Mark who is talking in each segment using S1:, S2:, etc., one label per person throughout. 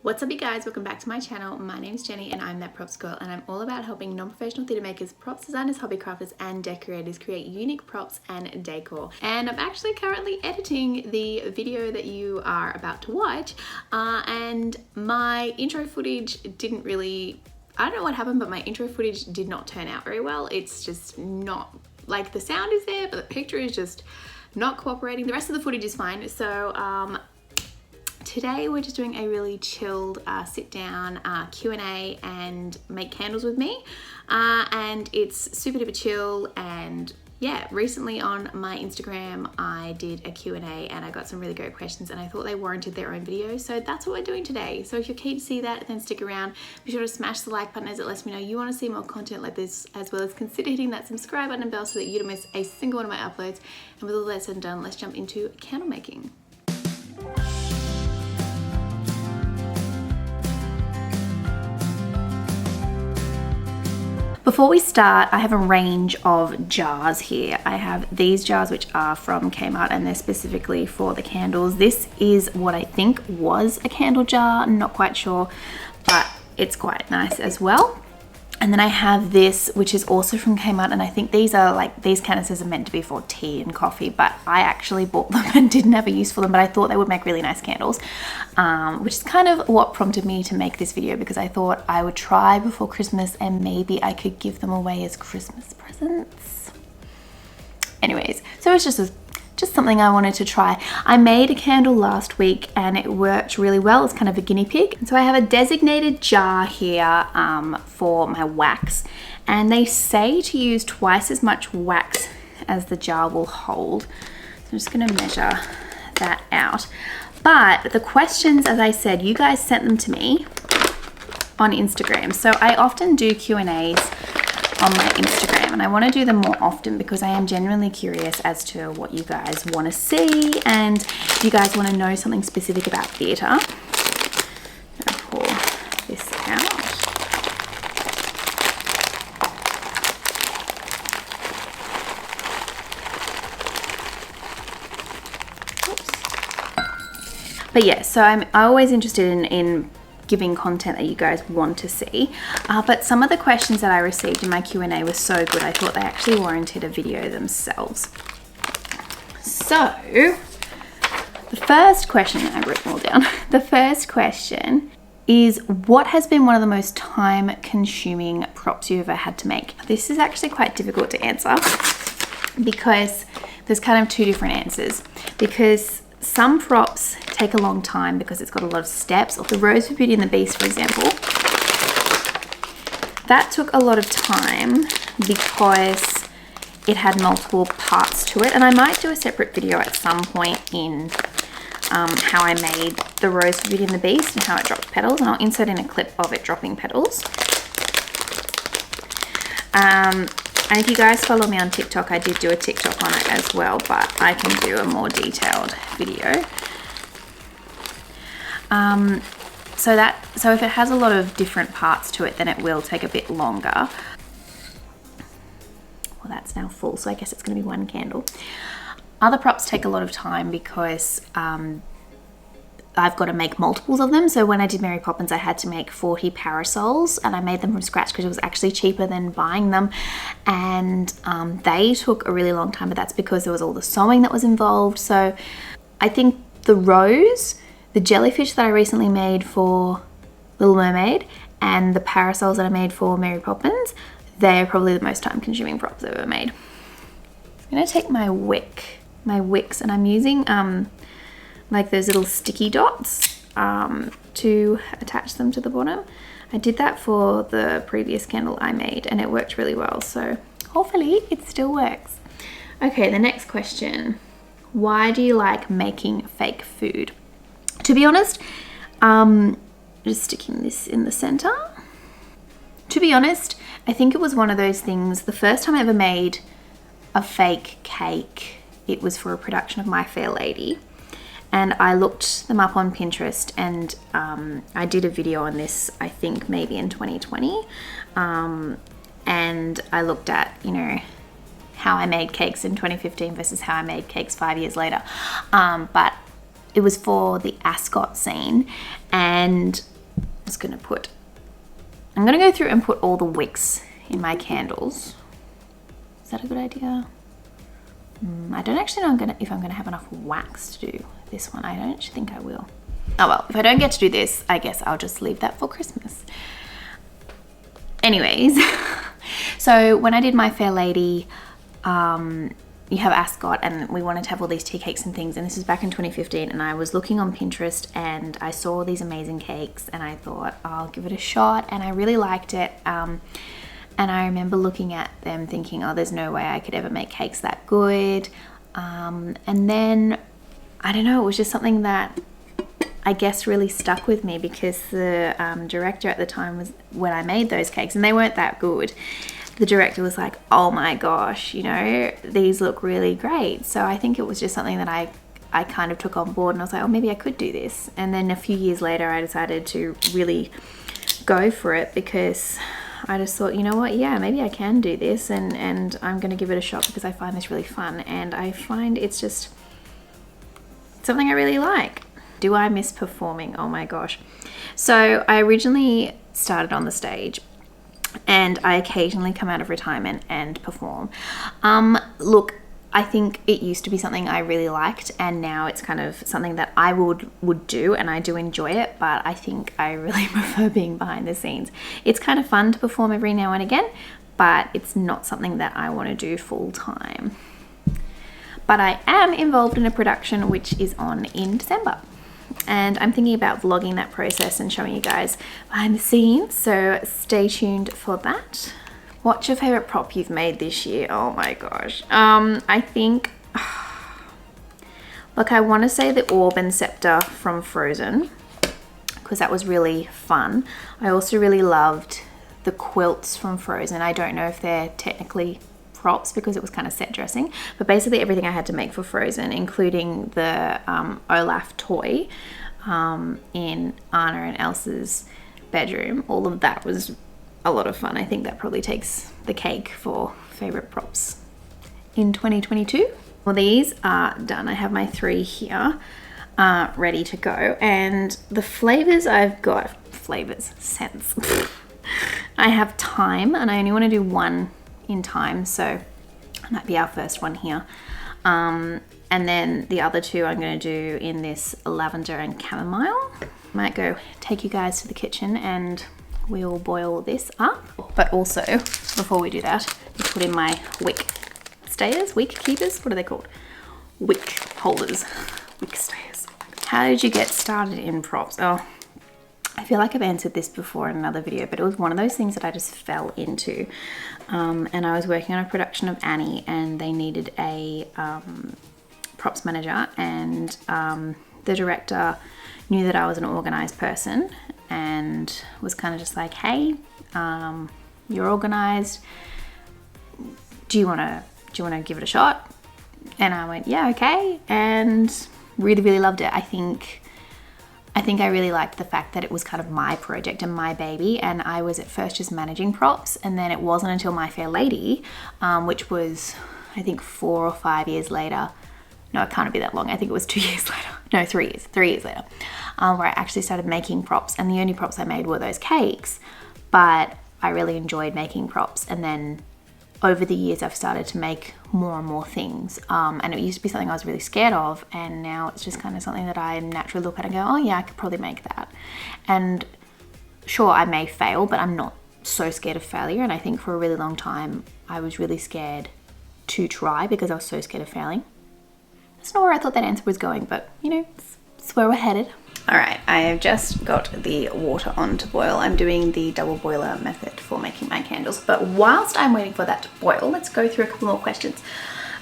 S1: What's up you guys, welcome back to my channel. My name is Jenny and I'm that props girl, and I'm all about helping non-professional theatre makers, props designers, hobby crafters and decorators create unique props and decor. And I'm actually currently editing the video that you are about to watch, and my intro footage didn't really, I don't know what happened, but my intro footage did not turn out very well. It's just not, like, the sound is there but the picture is just not cooperating. The rest of the footage is fine. So today we're just doing a really chilled sit down Q&A and make candles with me, and it's super duper chill. And yeah, recently on my Instagram I did a Q&A and I got some really great questions and I thought they warranted their own video, so that's what we're doing today. So if you're keen to see that, then stick around. Be sure to smash the like button as it lets me know you want to see more content like this, as well as consider hitting that subscribe button and bell so that you don't miss a single one of my uploads. And with all that said and done, let's jump into candle making. Before we start, I have a range of jars here. I have these jars which are from Kmart and they're specifically for the candles. This is what I think was a candle jar, not quite sure, but it's quite nice as well. And then I have this, which is also from Kmart, and I think these are like, these canisters are meant to be for tea and coffee, but I actually bought them and didn't have a use for them, but I thought they would make really nice candles, which is kind of what prompted me to make this video, because I thought I would try before Christmas and maybe I could give them away as Christmas presents. Anyways, so it's just something I wanted to try. I made a candle last week and it worked really well. It's kind of a guinea pig. And so I have a designated jar here for my wax, and they say to use twice as much wax as the jar will hold. So I'm just going to measure that out. But the questions, as I said, you guys sent them to me on Instagram. So I often do Q&As on my Instagram, and I want to do them more often because I am genuinely curious as to what you guys want to see, and if you guys want to know something specific about theatre. I'm going to pour this out. Oops. But yeah, so I'm always interested in giving content that you guys want to see, but some of the questions that I received in my Q&A were so good I thought they actually warranted a video themselves. So the first question, I wrote them all down. The first question is, what has been one of the most time consuming props you've ever had to make? This is actually quite difficult to answer because there's kind of two different answers, because some props take a long time because it's got a lot of steps. Like the Rose for Beauty and the Beast, for example, that took a lot of time because it had multiple parts to it, and I might do a separate video at some point in how I made the Rose for Beauty and the Beast and how it dropped petals, and I'll insert in a clip of it dropping petals. And if you guys follow me on TikTok, I did do a TikTok on it as well, but I can do a more detailed video. So if it has a lot of different parts to it, then it will take a bit longer. Well, that's now full, so I guess it's going to be one candle. Other props take a lot of time because I've got to make multiples of them. So when I did Mary Poppins, I had to make 40 parasols, and I made them from scratch because it was actually cheaper than buying them. And they took a really long time, but that's because there was all the sewing that was involved. So I think the rose, the jellyfish that I recently made for Little Mermaid, and the parasols that I made for Mary Poppins, they're probably the most time consuming props I've ever made. I'm going to take my wicks, and I'm using like those little sticky dots to attach them to the bottom. I did that for the previous candle I made and it worked really well, so hopefully it still works. Okay, the next question. Why do you like making fake food? To be honest, just sticking this in the center. To be honest, I think it was one of those things, the first time I ever made a fake cake, it was for a production of My Fair Lady. And I looked them up on Pinterest, and I did a video on this, I think maybe in 2020. And I looked at, you know, how I made cakes in 2015 versus how I made cakes 5 years later. But it was for the ascot scene, and I'm gonna go through and put all the wicks in my candles. Is that a good idea? I don't actually know if I'm gonna have enough wax to do this one. I don't actually think I will. Oh well, if I don't get to do this, I guess I'll just leave that for Christmas. Anyways, so when I did my Fair Lady, you have ascot, and we wanted to have all these tea cakes and things, and this was back in 2015, and I was looking on Pinterest and I saw these amazing cakes and I thought I'll give it a shot, and I really liked it. And I remember looking at them thinking, oh, there's no way I could ever make cakes that good. And then, I don't know, it was just something that I guess really stuck with me, because the director at the time was, when I made those cakes, and they weren't that good, the director was like, oh my gosh, you know, these look really great. So I think it was just something that I kind of took on board, and I was like, oh, maybe I could do this. And then a few years later, I decided to really go for it, because I just thought, you know what, yeah, maybe I can do this, and I'm going to give it a shot, because I find this really fun, and I find it's just something I really like. Do I miss performing? Oh my gosh. So I originally started on the stage, and I occasionally come out of retirement and perform. Look, I think it used to be something I really liked, and now it's kind of something that I would do, and I do enjoy it, but I think I really prefer being behind the scenes. It's kind of fun to perform every now and again, but it's not something that I want to do full time. But I am involved in a production which is on in December, and I'm thinking about vlogging that process and showing you guys behind the scenes, so stay tuned for that. What's your favorite prop you've made this year? Oh my gosh. I think, look, I want to say the orb and scepter from Frozen, because that was really fun. I also really loved the quilts from Frozen. I don't know if they're technically props because it was kind of set dressing, but basically everything I had to make for Frozen, including the Olaf toy in Anna and Elsa's bedroom, all of that was a lot of fun. I think that probably takes the cake for favorite props in 2022. Well, these are done. I have my 3 here ready to go, and the flavors I've got, scents. I have thyme, and I only want to do one in thyme, so that might be our first one here. And then the other 2 I'm going to do in this lavender and chamomile. Might go take you guys to the kitchen and we'll boil this up. But also, before we do that, I put in my wick stayers, wick keepers, what are they called? Wick holders, wick stayers. How did you get started in props? Oh, I feel like I've answered this before in another video, but it was one of those things that I just fell into. And I was working on a production of Annie, and they needed a props manager, and the director knew that I was an organized person and was kind of just like, hey, you're organized, do you want to give it a shot? And I went, yeah, okay, and really loved it. I think I really liked the fact that it was kind of my project and my baby, and I was at first just managing props, and then it wasn't until My Fair Lady, which was I think 4 or 5 years later. No, it can't be that long. I think it was 2 years later. No, 3 years. 3 years later, where I actually started making props, and the only props I made were those cakes, but I really enjoyed making props. And then over the years, I've started to make more and more things. And it used to be something I was really scared of, and now it's just kind of something that I naturally look at and go, oh yeah, I could probably make that. And sure, I may fail, but I'm not so scared of failure. And I think for a really long time, I was really scared to try because I was so scared of failing. That's not where I thought that answer was going, but you know, it's where we're headed. All right, I have just got the water on to boil. I'm doing the double boiler method for making my candles, but whilst I'm waiting for that to boil, let's go through a couple more questions.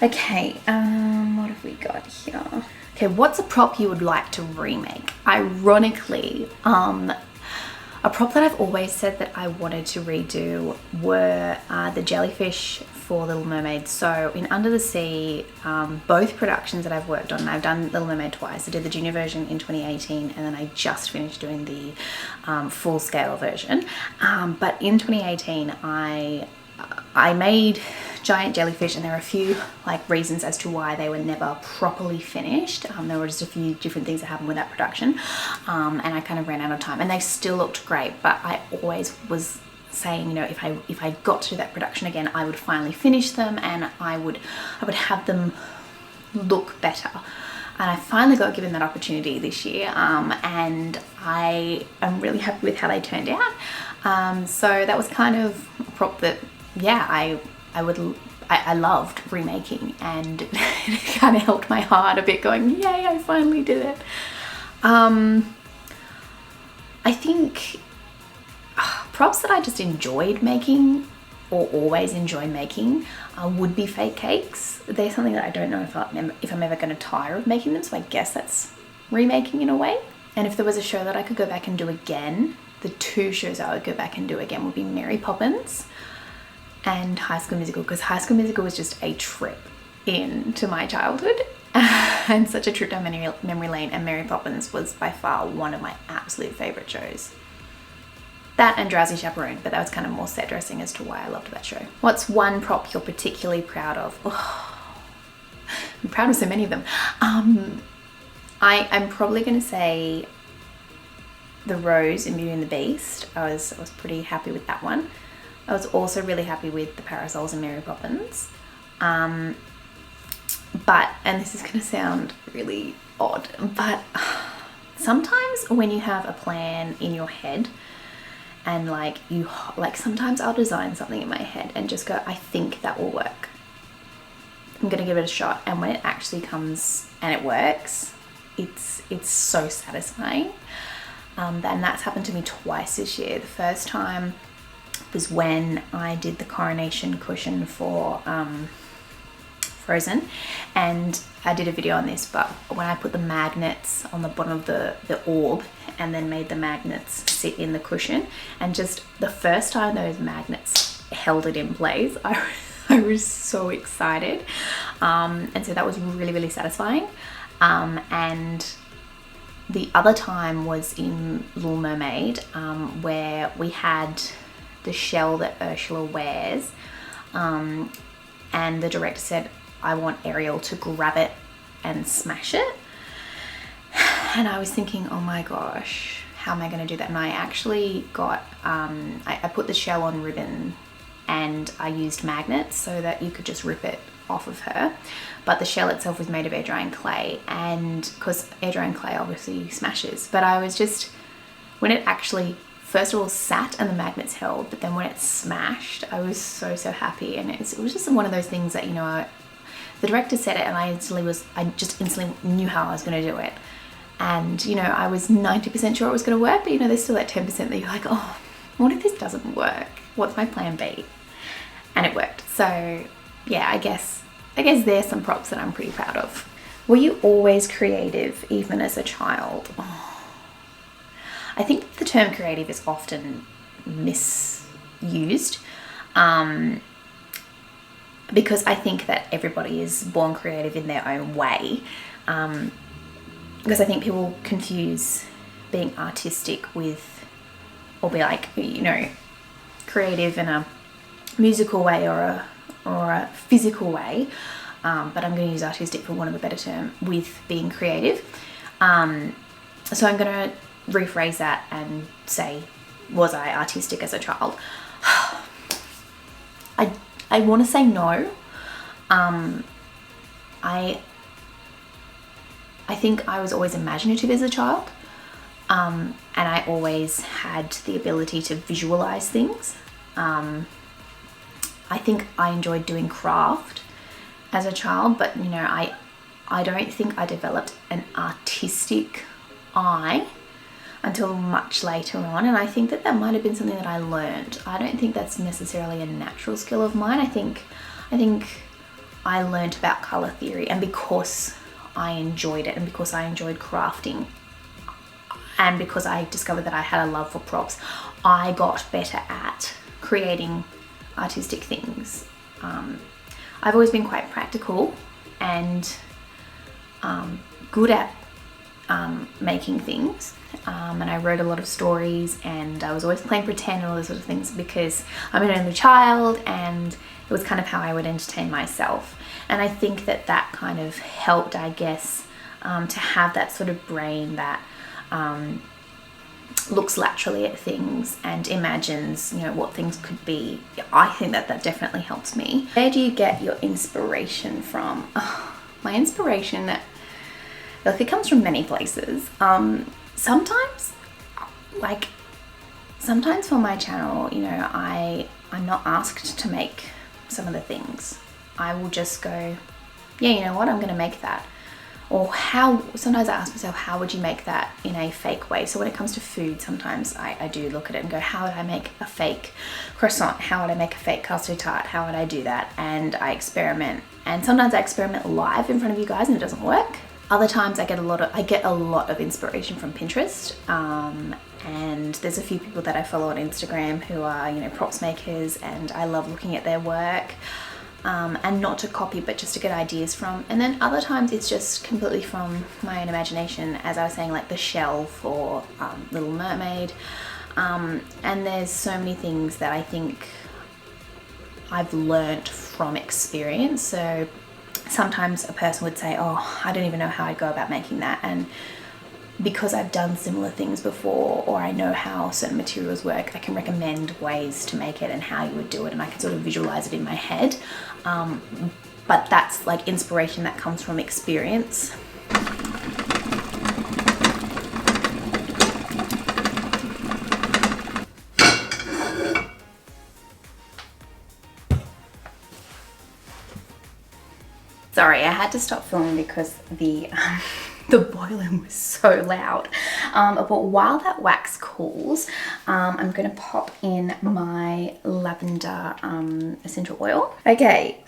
S1: Okay, what have we got here? Okay, what's a prop you would like to remake? Ironically, a prop that I've always said that I wanted to redo were the jellyfish for Little Mermaid. So in Under the Sea, both productions that I've worked on, I've done Little Mermaid twice. I did the junior version in 2018, and then I just finished doing the full scale version. But in 2018, I made giant jellyfish, and there are a few like reasons as to why they were never properly finished. There were just a few different things that happened with that production, and I kind of ran out of time, and they still looked great, but I always was saying, you know, if I got to that production again, I would finally finish them, and I would have them look better. And I finally got given that opportunity this year, and I am really happy with how they turned out. So that was kind of a prop that, yeah, I loved remaking, and it kind of helped my heart a bit, going, yay, I finally did it. I think props that I just enjoyed making, or always enjoy making, would be fake cakes. They're something that I don't know if I'm ever going to tire of making them, so I guess that's remaking in a way. And if there was a show that I could go back and do again, the two shows I would go back and do again would be Mary Poppins and High School Musical, because High School Musical was just a trip into my childhood and such a trip down memory lane, and Mary Poppins was by far one of my absolute favourite shows. That and Drowsy Chaperone, but that was kind of more set dressing as to why I loved that show. What's one prop you're particularly proud of? Oh, I'm proud of so many of them. I'm probably going to say the rose in Beauty and the Beast. I was pretty happy with that one. I was also really happy with the parasols in Mary Poppins. But, and this is going to sound really odd, but sometimes when you have a plan in your head, and sometimes I'll design something in my head and just go, I think that will work. I'm gonna give it a shot, and when it actually comes and it works, it's so satisfying. And that's happened to me twice this year. The first time was when I did the Coronation Cushion for Frozen, and I did a video on this, but when I put the magnets on the bottom of the orb and then made the magnets sit in the cushion, and just the first time those magnets held it in place, I was so excited, and so that was really, really satisfying. And the other time was in Little Mermaid, where we had the shell that Ursula wears, and the director said, I want Ariel to grab it and smash it. And I was thinking, oh my gosh, how am I going to do that? And I actually got, I put the shell on ribbon, and I used magnets so that you could just rip it off of her. But the shell itself was made of air drying clay, and because air drying clay obviously smashes. But I was just, when it actually first of all sat and the magnets held, but then when it smashed, I was so happy. And it was just one of those things that, you know, the director said it, and I just instantly knew how I was going to do it. And, you know, I was 90% sure it was going to work, but, you know, there's still that 10% that you're like, oh, what if this doesn't work? What's my plan B? And it worked. So, yeah, I guess there's some props that I'm pretty proud of. Were you always creative, even as a child? Oh. I think the term creative is often misused. Because I think that everybody is born creative in their own way. Because I think people confuse being artistic with, or be like, you know, creative in a musical way or a physical way. But I'm going to use artistic for want of a better term, with being creative. So I'm going to rephrase that and say, was I artistic as a child? I want to say no. I think I was always imaginative as a child, and I always had the ability to visualize things. I think I enjoyed doing craft as a child, but, you know, I don't think I developed an artistic eye until much later on, and I think that might have been something that I learned. I don't think that's necessarily a natural skill of mine. I think I learned about color theory, and because I enjoyed it, and because I enjoyed crafting, and because I discovered that I had a love for props, I got better at creating artistic things. I've always been quite practical and good at making things. and I wrote a lot of stories, and I was always playing pretend and all those sort of things because I'm an only child, and it was kind of how I would entertain myself. And I think that that kind of helped, I guess, to have that sort of brain that looks laterally at things and imagines, you know, what things could be. I think that that definitely helps me. Where do you get your inspiration from? Oh, my inspiration, look, it comes from many places. Sometimes for my channel, you know, I'm not asked to make some of the things. I will just go, yeah, you know what, I'm gonna make that. Or sometimes I ask myself, how would you make that in a fake way? So when it comes to food, sometimes I do look at it and go, how would I make a fake croissant? How would I make a fake custard tart? How would I do that? And I experiment. And sometimes I experiment live in front of you guys and it doesn't work. Other times I get a lot of inspiration from Pinterest. And there's a few people that I follow on Instagram who are, you know, props makers, and I love looking at their work. And not to copy, but just to get ideas from. And then other times it's just completely from my own imagination, as I was saying, like the shelf or Little Mermaid. And there's so many things that I think I've learnt from experience. So sometimes a person would say, oh, I don't even know how I'd go about making that. And because I've done similar things before, or I know how certain materials work, I can recommend ways to make it and how you would do it, and I can sort of visualize it in my head. But that's like inspiration that comes from experience. Sorry, I had to stop filming because the boiling was so loud. But while that wax cools, I'm gonna pop in my lavender essential oil. Okay,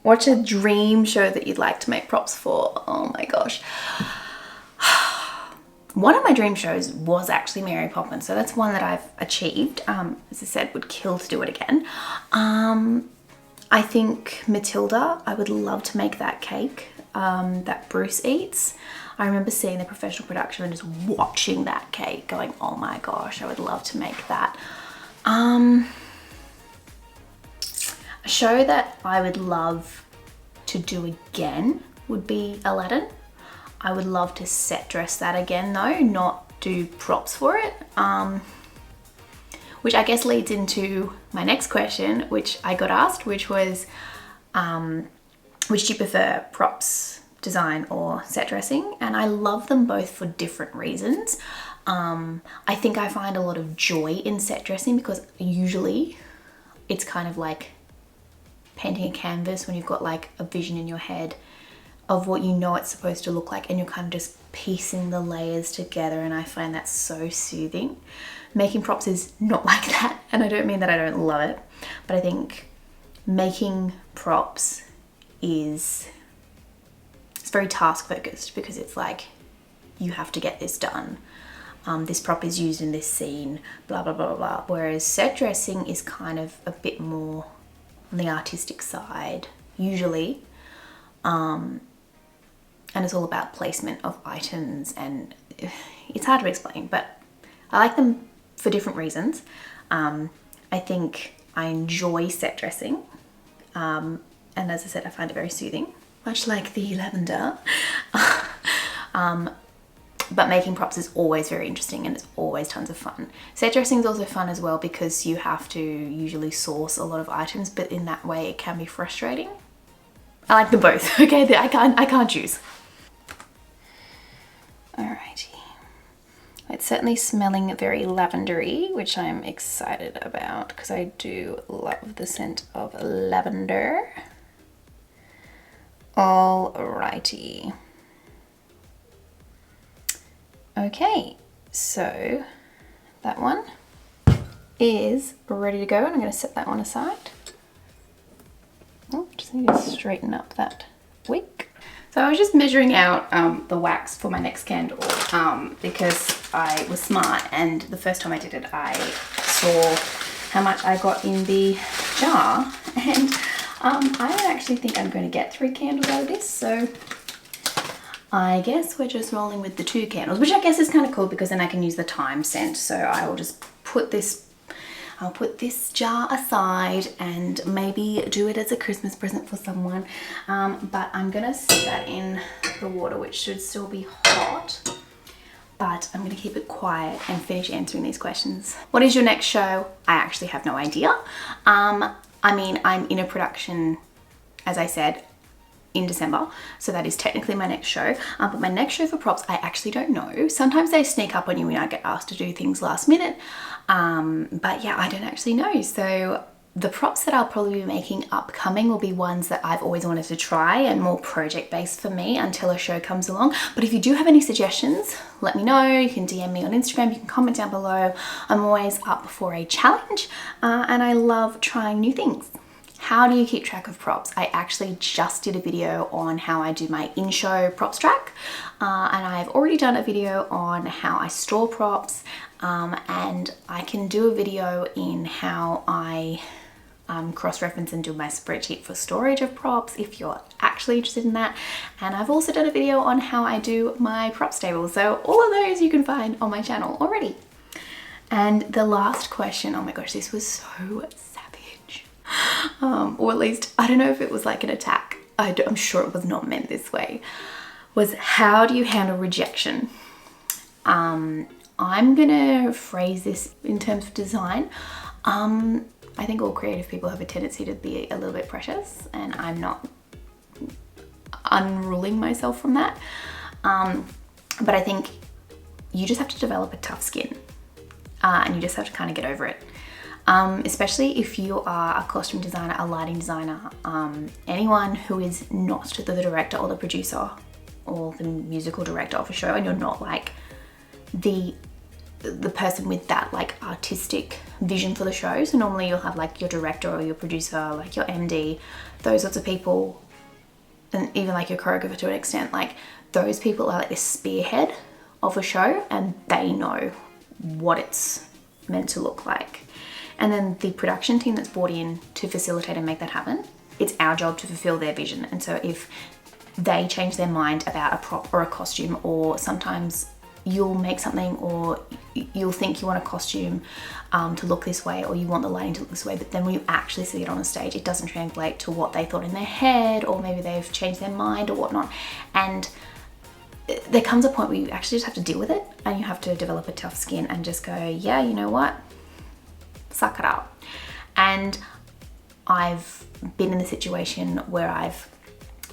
S1: what's a dream show that you'd like to make props for? Oh my gosh. One of my dream shows was actually Mary Poppins, so that's one that I've achieved. As I said, would kill to do it again. I think Matilda, I would love to make that cake that Bruce eats. I remember seeing the professional production and just watching that cake going, oh my gosh, I would love to make that. A show that I would love to do again would be Aladdin. I would love to set dress that again though, not do props for it. Which I guess leads into my next question, which I got asked, which was, which do you prefer, props design or set dressing? And I love them both for different reasons. I think I find a lot of joy in set dressing because usually it's kind of like painting a canvas when you've got like a vision in your head of what you know it's supposed to look like, and you're kind of just piecing the layers together, and I find that so soothing. Making props is not like that, and I don't mean that I don't love it, but I think making props it's very task focused because it's like, you have to get this done. This prop is used in this scene, blah, blah, blah, blah. Whereas set dressing is kind of a bit more on the artistic side, usually. And it's all about placement of items, and it's hard to explain, but I like them for different reasons. I think I enjoy set dressing. And as I said, I find it very soothing, much like the lavender. But making props is always very interesting, and it's always tons of fun. Set dressing is also fun as well because you have to usually source a lot of items, but in that way it can be frustrating. I like them both, okay? I can't choose. Alrighty. It's certainly smelling very lavendery, which I'm excited about because I do love the scent of lavender. Alrighty. Okay, so that one is ready to go, and I'm going to set that one aside. Oh, just need to straighten up that wick. So I was just measuring out the wax for my next candle because I was smart, and the first time I did it I saw how much I got in the jar, and I don't actually think I'm going to get 3 candles out of this, so I guess we're just rolling with the 2 candles, which I guess is kind of cool because then I can use the time scent. So I will just put this, I'll put this jar aside and maybe do it as a Christmas present for someone. But I'm gonna set that in the water, which should still be hot. But I'm gonna keep it quiet and finish answering these questions. What is your next show? I actually have no idea. I mean, I'm in a production, as I said, in December, so that is technically my next show, but my next show for props I actually don't know. Sometimes they sneak up on you when I get asked to do things last minute, but yeah, I don't actually know. So the props that I'll probably be making upcoming will be ones that I've always wanted to try and more project based for me until a show comes along. But if you do have any suggestions, let me know. You can DM me on Instagram, you can comment down below. I'm always up for a challenge, and I love trying new things. How do you keep track of props? I actually just did a video on how I do my in-show props track, and I've already done a video on how I store props, and I can do a video in how I cross-reference and do my spreadsheet for storage of props if you're actually interested in that. And I've also done a video on how I do my props table. So all of those you can find on my channel already. And the last question, oh my gosh, this was so savage. Or at least, I don't know if it was like an attack. I'm sure it was not meant this way. Was how do you handle rejection? I'm gonna phrase this in terms of design. I think all creative people have a tendency to be a little bit precious, and I'm not unruling myself from that. But I think you just have to develop a tough skin, and you just have to kind of get over it. Especially if you are a costume designer, a lighting designer, anyone who is not the director or the producer or the musical director of a show, and you're not like the person with that like artistic vision for the show. So normally you'll have like your director or your producer, like your MD, those sorts of people, and even like your choreographer to an extent. Like those people are like the spearhead of a show, and they know what it's meant to look like. And then the production team that's brought in to facilitate and make that happen, it's our job to fulfill their vision. And so if they change their mind about a prop or a costume, or sometimes you'll make something, or you'll think you want a costume to look this way, or you want the lighting to look this way, but then when you actually see it on a stage, it doesn't translate to what they thought in their head, or maybe they've changed their mind or whatnot. And there comes a point where you actually just have to deal with it, and you have to develop a tough skin and just go, yeah, you know what? Suck it up. And I've been in the situation where I've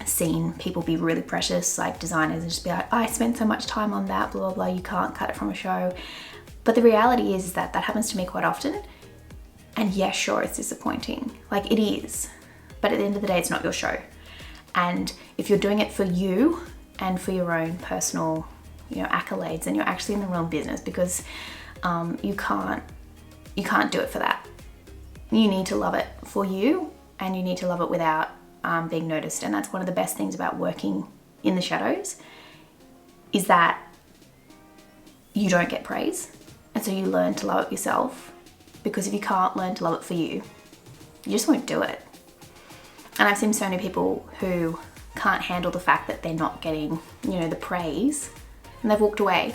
S1: seen people be really precious, like designers, and just be like, I spent so much time on that, blah, blah, blah, you can't cut it from a show. But the reality is that that happens to me quite often. And yeah, sure, it's disappointing. Like it is. But at the end of the day, it's not your show. And if you're doing it for you and for your own personal, accolades, then you're actually in the wrong business, because you can't do it for that. You need to love it for you, and you need to love it without being noticed. And that's one of the best things about working in the shadows, is that you don't get praise. And so you learn to love it yourself, because if you can't learn to love it for you, you just won't do it. And I've seen so many people who can't handle the fact that they're not getting, the praise, and they've walked away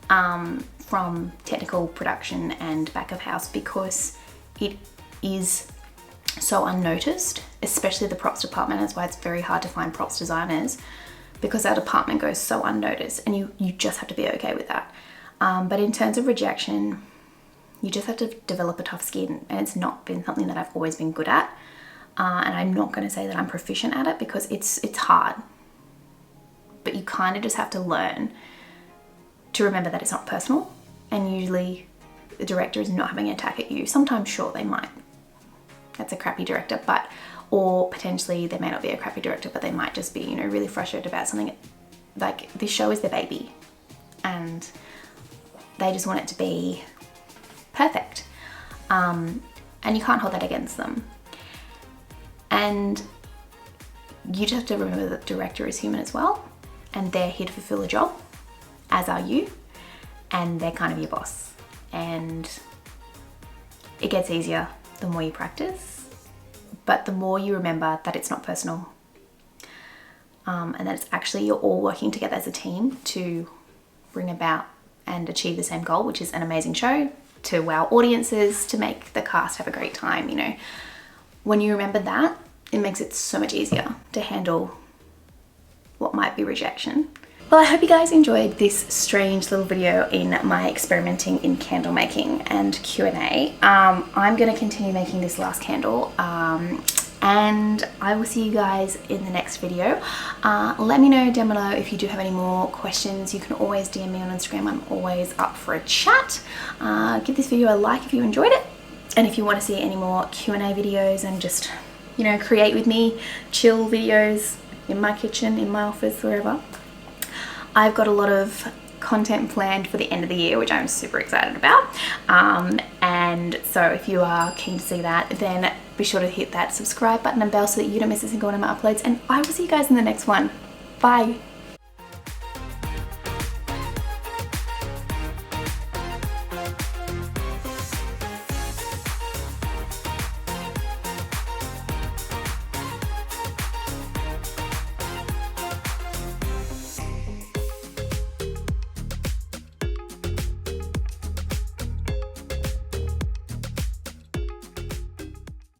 S1: from technical production and back of house, because it is so unnoticed, especially the props department. That's why it's very hard to find props designers, because our department goes so unnoticed, and you just have to be okay with that. But in terms of rejection, you just have to develop a tough skin, and it's not been something that I've always been good at. And I'm not going to say that I'm proficient at it, because it's hard. But you kind of just have to learn to remember that it's not personal, and usually the director is not having an attack at you. Sometimes, sure, they might. That's a crappy director, or potentially they may not be a crappy director, but they might just be, really frustrated about something. Like, this show is their baby, and they just want it to be perfect. And you can't hold that against them. And you just have to remember that the director is human as well, and they're here to fulfill a job, as are you, and they're kind of your boss. And it gets easier the more you practice, but the more you remember that it's not personal. and that it's actually you're all working together as a team to bring about and achieve the same goal, which is an amazing show, to wow audiences, to make the cast have a great time. You know, when you remember that, it makes it so much easier to handle what might be rejection. Well, I hope you guys enjoyed this strange little video in my experimenting in candle making and Q&A. I'm going to continue making this last candle, and I will see you guys in the next video. Let me know down below if you do have any more questions. You can always DM me on Instagram. I'm always up for a chat. Give this video a like if you enjoyed it, and if you want to see any more Q&A videos and just, you know, create with me, chill videos in my kitchen, in my office, wherever. I've got a lot of content planned for the end of the year, which I'm super excited about. And so if you are keen to see that, then be sure to hit that subscribe button and bell so that you don't miss a single one of my uploads. And I will see you guys in the next one. Bye.